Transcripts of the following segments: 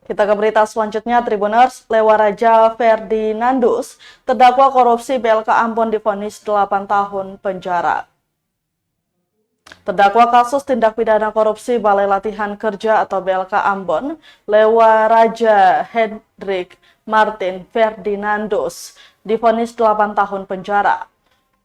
Kita ke berita selanjutnya, Tribuners, Lewaraja Ferdinandus terdakwa korupsi BLK Ambon divonis 8 tahun penjara. Terdakwa kasus tindak pidana korupsi Balai Latihan Kerja atau BLK Ambon, Lewaraja Hendrik Martin Ferdinandus divonis 8 tahun penjara.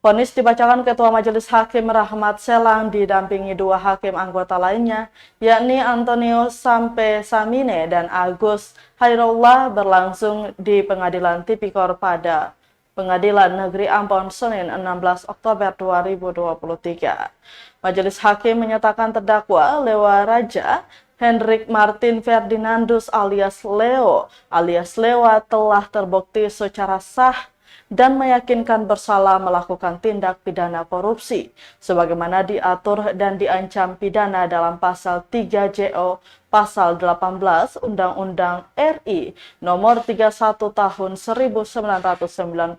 Vonis dibacakan Ketua Majelis Hakim Rahmat Selang didampingi 2 hakim anggota lainnya, yakni Antonio Sampe-Samine dan Agus Hairullah, berlangsung di Pengadilan Tipikor pada Pengadilan Negeri Ambon Senin 16 Oktober 2023. Majelis Hakim menyatakan terdakwa Lewaraja Hendrik Martin Ferdinandus alias Leo alias Lewa telah terbukti secara sah dan meyakinkan bersalah melakukan tindak pidana korupsi sebagaimana diatur dan diancam pidana dalam pasal 3 JO pasal 18 Undang-Undang RI nomor 31 tahun 1999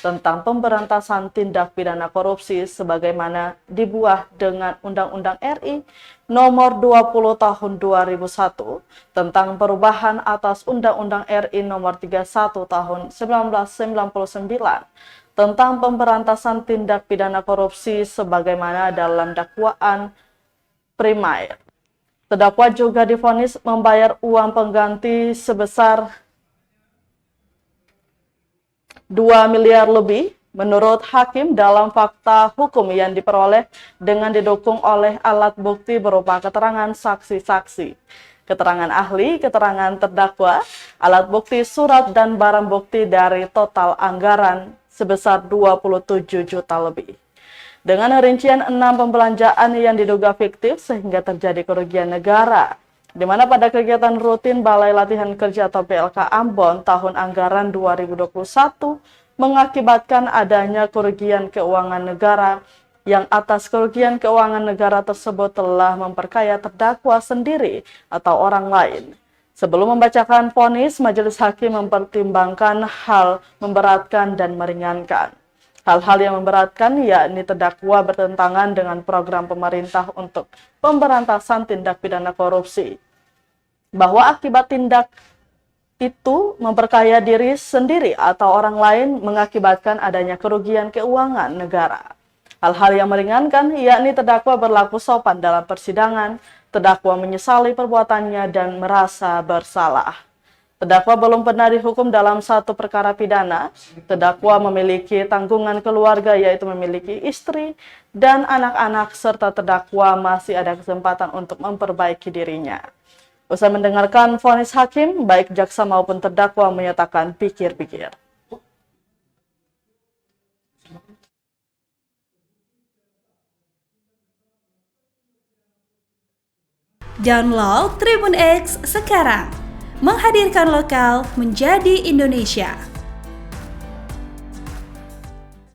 tentang pemberantasan tindak pidana korupsi sebagaimana dibuah dengan Undang-Undang RI nomor 20 tahun 2001 tentang perubahan atas Undang-Undang RI nomor 31 tahun 1999 tentang pemberantasan tindak pidana korupsi sebagaimana dalam dakwaan primer. Terdakwa juga divonis membayar uang pengganti sebesar 2 miliar lebih menurut hakim dalam fakta hukum yang diperoleh dengan didukung oleh alat bukti berupa keterangan saksi-saksi, keterangan ahli, keterangan terdakwa, alat bukti surat dan barang bukti dari total anggaran sebesar 27 juta lebih. Dengan rincian 6 pembelanjaan yang diduga fiktif sehingga terjadi kerugian negara, di mana pada kegiatan rutin Balai Latihan Kerja atau BLK Ambon tahun anggaran 2021 mengakibatkan adanya kerugian keuangan negara yang atas kerugian keuangan negara tersebut telah memperkaya terdakwa sendiri atau orang lain. Sebelum membacakan vonis, majelis hakim mempertimbangkan hal memberatkan dan meringankan. Hal-hal yang memberatkan yakni terdakwa bertentangan dengan program pemerintah untuk pemberantasan tindak pidana korupsi, bahwa akibat tindak itu memperkaya diri sendiri atau orang lain mengakibatkan adanya kerugian keuangan negara. Hal-hal yang meringankan yakni terdakwa berlaku sopan dalam persidangan, terdakwa menyesali perbuatannya dan merasa bersalah. Terdakwa belum pernah dihukum dalam satu perkara pidana. Terdakwa memiliki tanggungan keluarga yaitu memiliki istri dan anak-anak serta terdakwa masih ada kesempatan untuk memperbaiki dirinya. Usai mendengarkan vonis hakim, baik jaksa maupun terdakwa menyatakan pikir-pikir. Download Tribun X sekarang, menghadirkan lokal menjadi Indonesia.